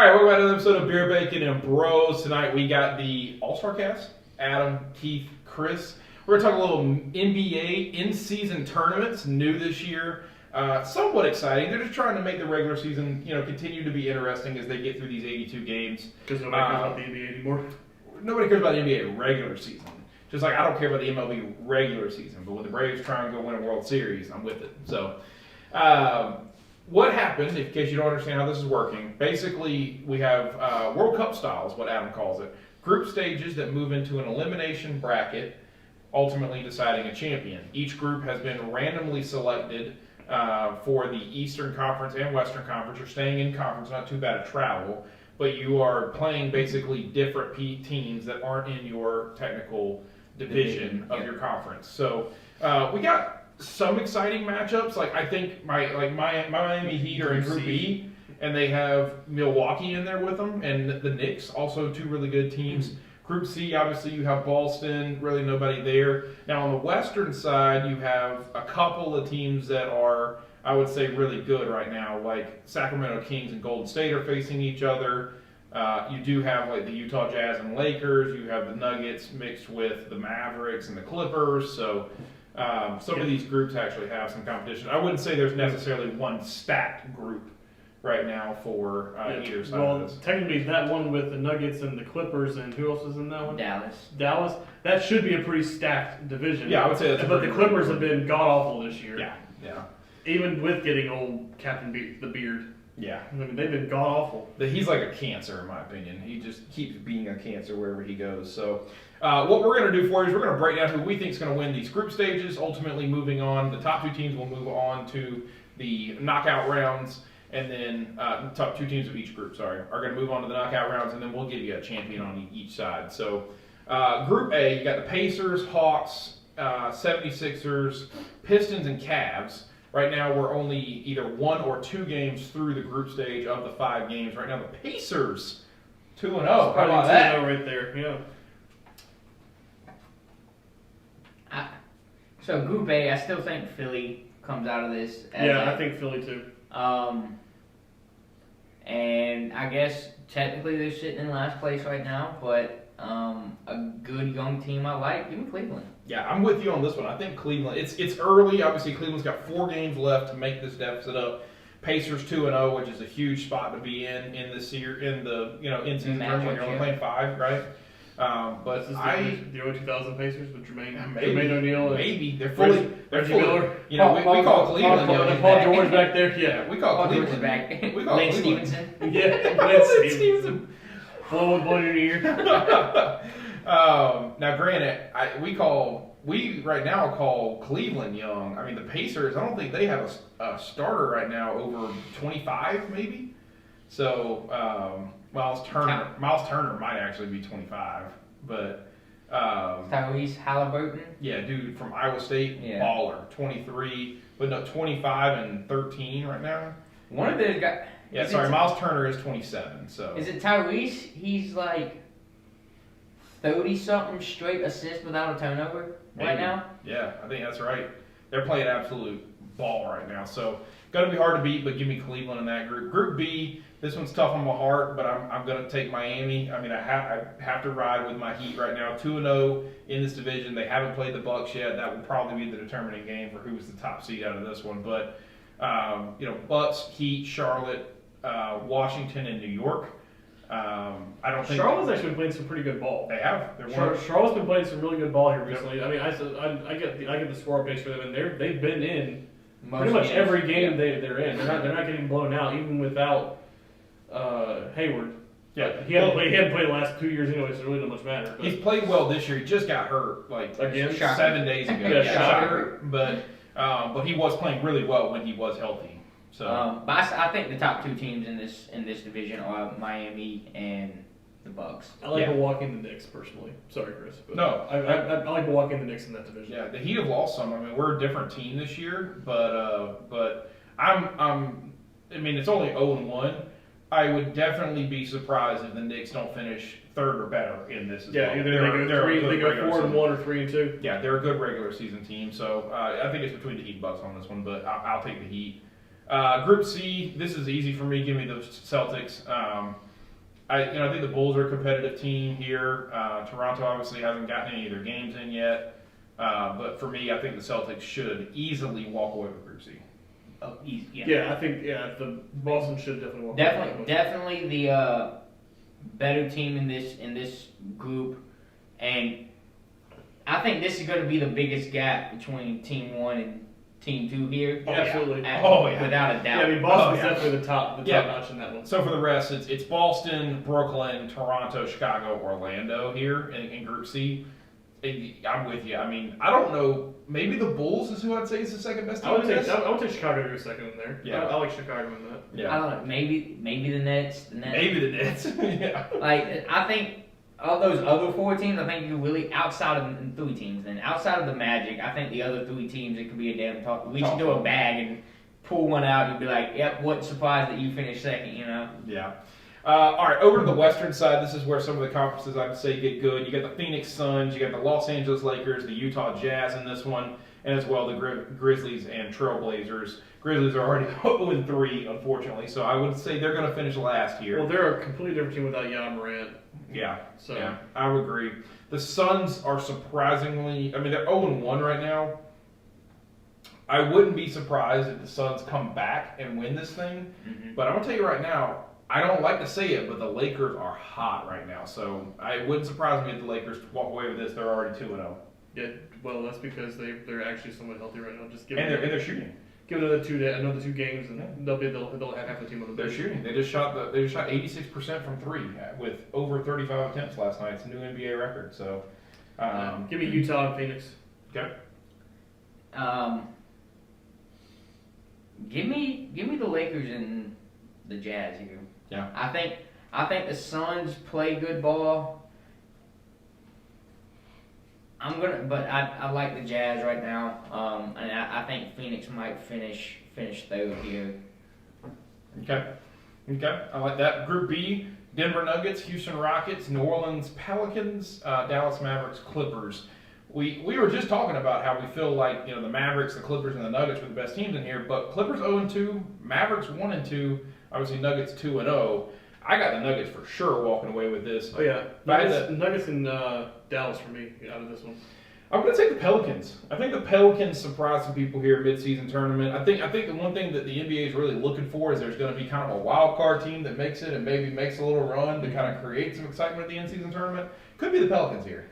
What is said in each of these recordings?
right, welcome back to another episode of Beer Bacon and Bros. Tonight we got the All-Star cast. Adam, Keith, Chris. We're going to talk a little NBA in-season tournaments, new this year. Somewhat exciting. They're just trying to make the regular season, continue to be interesting as they get through these 82 games. Because nobody cares about the NBA anymore. Nobody cares about the NBA regular season. Just like I don't care about the MLB regular season, but when the Braves try and go win a World Series, I'm with it. So, what happened, in case you don't understand how this is working, basically we have World Cup style is what Adam calls it. Group stages that move into an elimination bracket, ultimately deciding a champion. Each group has been randomly selected for the Eastern Conference and Western Conference. You're staying in conference, not too bad to travel, but you are playing basically different teams that aren't in your technical division of your conference. So we got some exciting matchups. Like I think my Miami Heat are in Group B, and they have Milwaukee in there with them, and the Knicks, also two really good teams. Group C, obviously you have Boston, really nobody there. Now on the Western side, you have a couple of teams that are, I would say, really good right now, like Sacramento Kings and Golden State are facing each other. You do have like the Utah Jazz and Lakers. You have the Nuggets mixed with the Mavericks and the Clippers. So some of these groups actually have some competition. I wouldn't say there's necessarily one stacked group right now for either side of this. Technically, that one with the Nuggets and the Clippers, and who else is in that one? Dallas. That should be a pretty stacked division. Yeah, I would say that's. But the Clippers have been god awful this year. Yeah. Even with getting old Captain the Beard. Yeah. I mean, they've been god awful. He's like a cancer, in my opinion. He just keeps being a cancer wherever he goes. So, what we're going to do for you is we're going to break down who we think is going to win these group stages. Ultimately, moving on, the top two teams will move on to the knockout rounds, and then the top two teams of each group, are going to move on to the knockout rounds, and then we'll give you a champion on each side. So, Group A, you got the Pacers, Hawks, 76ers, Pistons, and Cavs. Right now, we're only either 1 or 2 games through the group stage of the 5 games. Right now, the Pacers, 2-0. How about that? 2-0 right there, yeah. So Group A, I still think Philly comes out of this. I think Philly too. And I guess technically they're sitting in last place right now, but a good young team I like. Give me Cleveland. Yeah, I'm with you on this one. I think Cleveland. It's early. Obviously, Cleveland's got 4 games left to make this deficit up. Pacers 2-0, which is a huge spot to be in this year in the in-season tournament when you're only playing 5, right? But this is the early 2000 Pacers with Jermaine O'Neal. Maybe they're fully. Miller. We call Cleveland. Paul George back there. Yeah, we call Cleveland back. We call Lance Cleveland. Stevenson. Yeah, Lance Stevenson. Blow in your ear. Now, granted, we right now call Cleveland young. I mean, the Pacers, I don't think they have a starter right now over 25, maybe. So Miles Turner might actually be 25, but Tyrese Halliburton. Yeah, dude from Iowa State, baller, 23, but no, 25 and 13 right now. One of those guys. Yeah, sorry, Miles Turner is 27. So is it Tyrese? He's like 30-something straight assists without a turnover right now. Yeah, I think that's right. They're playing absolute ball right now. So going to be hard to beat, but give me Cleveland in that group. Group B, this one's tough on my heart, but I'm going to take Miami. I mean, I have to ride with my Heat right now. 2-0 in this division. They haven't played the Bucks yet. That will probably be the determining game for who's the top seed out of this one. But Bucks, Heat, Charlotte, Washington, and New York. I don't think Charlotte's actually been playing some pretty good ball. They have. Charlotte's been playing some really good ball here recently. Yep. I mean, I get the score updates for them, and they've been in pretty much every game they're in. They're not getting blown out even without Hayward. Yeah, he hadn't played the last 2 years anyway, so it really doesn't much matter. He's played well this year. He just got hurt again 7 days ago. Shocker. But he was playing really well when he was healthy. So, but I think the top 2 teams in this division are Miami and the Bucks. I like Milwaukee and the Knicks personally. Sorry, Chris. But no, I like Milwaukee and the Knicks in that division. Yeah, the Heat have lost some. I mean, we're a different team this year, but I mean, it's only 0-1. I would definitely be surprised if the Knicks don't finish 3rd or better in this as well. Yeah, either they go 4-1 or 3-2. Yeah, they're a good regular season team. So I think it's between the Heat and Bucks on this one, but I'll take the Heat. Group C, this is easy for me. Give me the Celtics. I think the Bulls are a competitive team here. Toronto obviously hasn't gotten any of their games in yet. But for me, I think the Celtics should easily walk away with Group C. Oh, easy, yeah. Yeah, I think the Boston should definitely walk away. Definitely the better team in this group, and I think this is going to be the biggest gap between Team 1 and Team 2 here. Absolutely. Without a doubt. Yeah, I mean Boston's definitely the top notch in that one. So for the rest, it's Boston, Brooklyn, Toronto, Chicago, Orlando here in Group C. I'm with you. I mean, I don't know. Maybe the Bulls is who I'd say is the second best team. I would take Chicago to go second in there. Yeah. I like Chicago in that. Yeah. I don't know. Maybe the Nets. Maybe the Nets. Yeah. Like I think of those other 4 teams, I think you really outside of the 3 teams. Then outside of the Magic, I think the other 3 teams it could be a damn talk. We should do a bag and pull one out. You'd be like, yep, what surprise that you finished second. You know. Yeah. All right, over to the Western side, this is where some of the conferences I'd say get good. You got the Phoenix Suns, you got the Los Angeles Lakers, the Utah Jazz in this one, and as well the Grizzlies and Trailblazers. Grizzlies are already 0-3, unfortunately, so I would say they're going to finish last here. Well, they're a completely different team without Jan Morant. Yeah, So yeah, I would agree. The Suns are surprisingly, I mean, they're 0-1 right now. I wouldn't be surprised if the Suns come back and win this thing, but I'm going to tell you right now, I don't like to say it, but the Lakers are hot right now. So it wouldn't surprise me if the Lakers walk away with this. They're already 2-0. Yeah, well, that's because they're actually somewhat healthy right now. Just give And they're shooting. give it another 2 games, and they'll have half the team on the They're bench. shooting. They just shot 86% from 3 with over 35 attempts last night. It's a new NBA record. So Give me Utah and Phoenix. okay. Give me the Lakers and the Jazz here. Yeah. I think the Suns play good ball. But I like the Jazz right now. And I think Phoenix might finish third here. Okay. I like that. Group B: Denver Nuggets, Houston Rockets, New Orleans Pelicans, Dallas Mavericks, Clippers. We were just talking about how we feel like the Mavericks, the Clippers, and the Nuggets were the best teams in here, but Clippers 0-2, Mavericks 1-2, obviously Nuggets 2-0. I got the Nuggets for sure walking away with this. Oh yeah, Nuggets and Dallas for me out of this one. I'm going to take the Pelicans. I think the Pelicans surprised some people here mid-season tournament. I think the one thing that the NBA is really looking for is there's going to be kind of a wild card team that makes it and maybe makes a little run to kind of create some excitement at the in-season tournament. Could be the Pelicans here.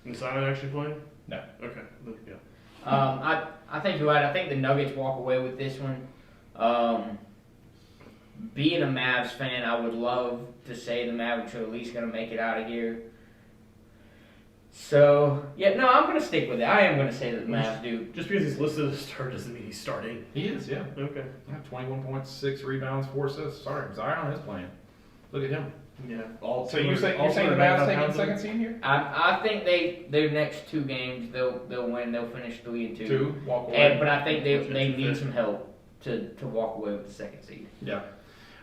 Is Simon actually playing? No. Okay. Yeah. I think you're right. I think the Nuggets walk away with this one. Being a Mavs fan, I would love to say the Mavericks are at least going to make it out of here. So, I'm going to stick with it. I am going to say that the Mavs do. Just because he's listed as a start doesn't mean he's starting. He is, yeah. Okay. Yeah, 21 points, 6 rebounds, 4 assists. Sorry, Zion is playing. Look at him. Yeah. So you're saying the Mavs taking second seed here? I think their next 2 games they'll win. They'll finish 3-2. 2, walk away. But I think they need some help to walk away with the second seed. Yeah.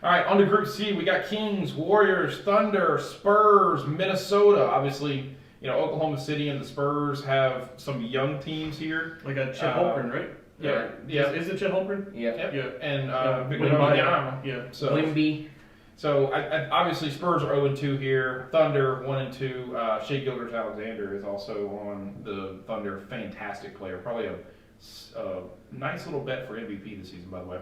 All right, on to Group C. We got Kings, Warriors, Thunder, Spurs, Minnesota. Obviously, Oklahoma City and the Spurs have some young teams here. Like a Chet Holmgren, right? Yeah. Is it Chet Holmgren? Yeah. Yeah. And Victor Wembanyama. Wembanyama. Yeah. So, Wemby. I obviously Spurs are 0-2 here. Thunder 1-2. Shai Gilgeous-Alexander is also on the Thunder. Fantastic player. Probably a nice little bet for MVP this season, by the way.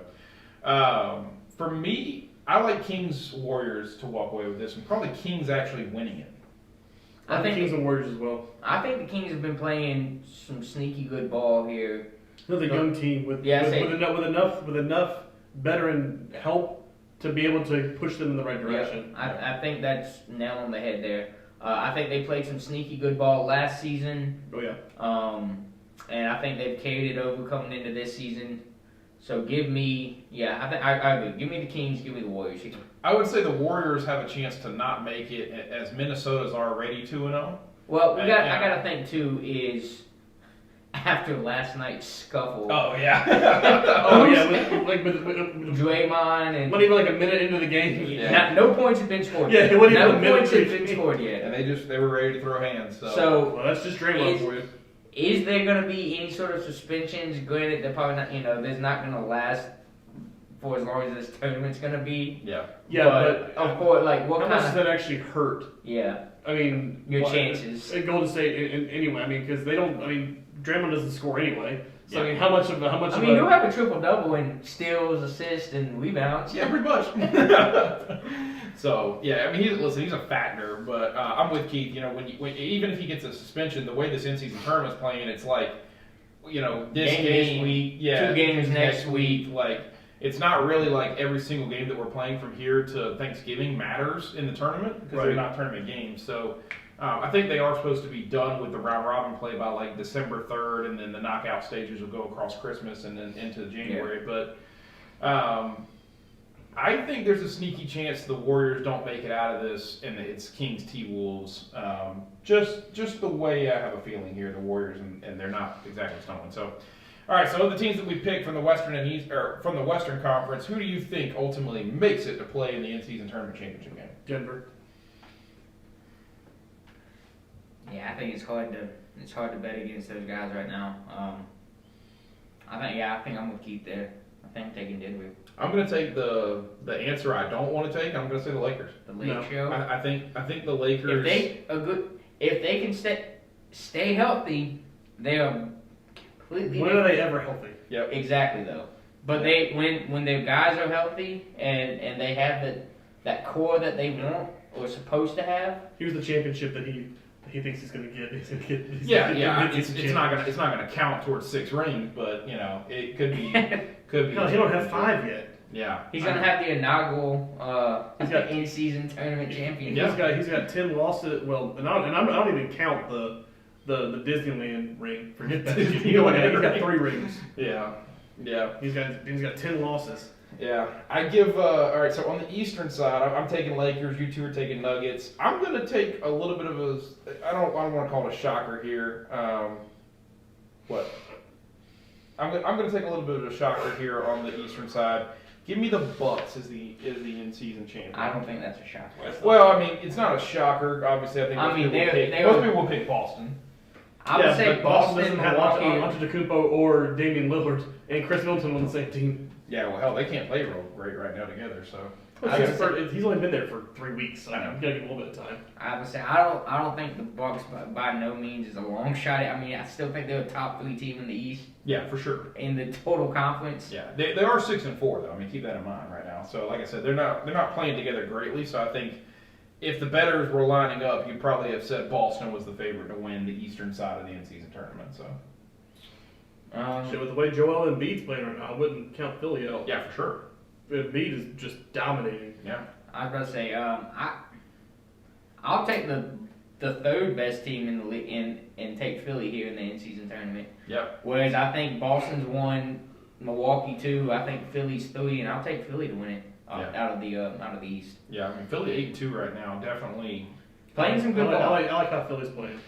For me, I like Kings Warriors to walk away with this, and probably Kings actually winning it. I think Kings and Warriors as well. I think the Kings have been playing some sneaky good ball here. Another young team with enough veteran help to be able to push them in the right direction. Yeah, I think that's nail on the head there. I think they played some sneaky good ball last season. Oh yeah. And I think they've carried it over coming into this season. So give me, I agree. Give me the Kings, give me the Warriors. I would say the Warriors have a chance to not make it, as Minnesota's already 2-0. Well, I got to think too is after last night's scuffle. Oh yeah. with Draymond and not even like a minute into the game. Yeah. No points have been scored. Yeah, it wasn't even a no minute points have been scored yet. And they were ready to throw hands. So well, that's just Draymond for you. Is there going to be any sort of suspensions? Granted, they're probably not. There's not going to last for as long as this tournament's gonna be. Yeah. Yeah, but of course, like what how kind much does of that actually hurt? yeah I mean, your what- chances? Golden State anyway. I mean, because they don't. I mean, Draymond doesn't score anyway. So I Yeah. mean, how much of I mean, he'll have a triple double in steals, assists, and rebounds. Yeah, pretty much. So yeah, I mean, he's a factor, but I'm with Keith. You know, when even if he gets a suspension, the way this in-season tournament's playing, it's like, you know, this Game game, this week, yeah, 2 games next week. Like, it's not really like every single game that we're playing from here to Thanksgiving matters in the tournament because they're Right. not tournament games. So I think they are supposed to be done with the round robin play by like December 3rd, and then the knockout stages will go across Christmas and then into January. But I think there's a sneaky chance the Warriors don't make it out of this, and it's Kings T-Wolves. Just the way I have a feeling here, the Warriors, and they're not exactly stoned. So, all right. So the teams that we picked from the Western and East, or from the Western Conference, who do you think ultimately makes it to play in the in-season tournament championship game? Denver. Yeah, I think it's hard to bet against those guys right now. I think I'm with Keith there. I think I'm taking Denver. I'm going to take the answer I don't want to take. I'm going to say the Lakers. The late No. show. I think the Lakers. If they can stay healthy, they are completely When are they ever healthy? Yep. exactly though. But they when their guys are healthy and they have that core that they want or supposed to have. Here's the championship that he thinks he's gonna get. He's gonna get. Yeah. He's It's not gonna count towards 6 rings, but you know it could be. No, he don't have 5 yet. Yeah. He's gonna have the inaugural He's got- in-season tournament champion. Yeah. He's got 10 losses. Well, and I don't even count the Disneyland ring. Forget that. He's got 3 rings. Yeah. Yeah. He's got 10 losses. Yeah. I give. All right. So on the Eastern side, I'm taking Lakers. You two are taking Nuggets. I'm gonna take a little bit of a. I don't want to call it a shocker here. What? I'm going to take a little bit of a shocker here on the Eastern side. Give me the Bucks as the in-season champion. I don't think that's a shocker. Well, I mean, it's not a shocker. Obviously, I think most people will pick Boston. I would say but Boston, doesn't have Milwaukee. Antetokounmpo or Damian Lillard and Chris Middleton on the same team. Yeah, well, hell, they can't play real great right now together. So He's only been there for 3 weeks, so I know. you gotta give him a little bit of time. I would say I don't think the Bucks by no means is a long shot. I mean, I still think they're a top 3 team in the East yeah, for sure. in the total conference. Yeah, they are 6-4 though. I mean, keep that in mind right now. So, like I said, they're not playing together greatly. So I think if the bettors were lining up, you'd probably have said Boston was the favorite to win the Eastern side of the in-season tournament. So Shit, with the way Joel Embiid's playing right now, I wouldn't count Philly out. yeah, for sure. Embiid is just dominating. Yeah, I was about to say I'll take the third best team in the league and take Philly here in the in-season tournament. yep. Whereas I think Boston's 1, Milwaukee 2, I think Philly's 3, and I'll take Philly to win it out of the East. Yeah, I mean Philly 8-2 right now, definitely. Playing some good I ball. like how Philly's playing.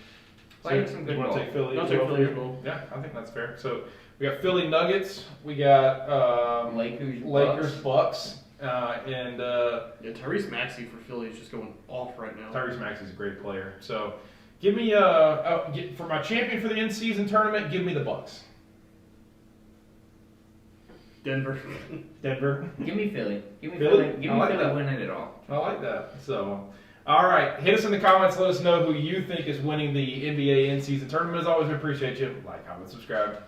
Playing some good You want ball. to take Philly? I'll as take well Philly for as you? well. Yeah, I think that's fair. So we got Philly Nuggets, we got Lakers, Bucks, and Yeah, Tyrese Maxey for Philly is just going off right now. Tyrese Maxey's a great player. So give me for my champion for the in-season tournament, give me the Bucks. Denver. Denver. Give me Philly. Give me Philly? Philly. Give I me like Philly that. winning it all. I like that. So, all right, hit us in the comments. Let us know who you think is winning the NBA in-season tournament. As always, we appreciate you. Like, comment, subscribe.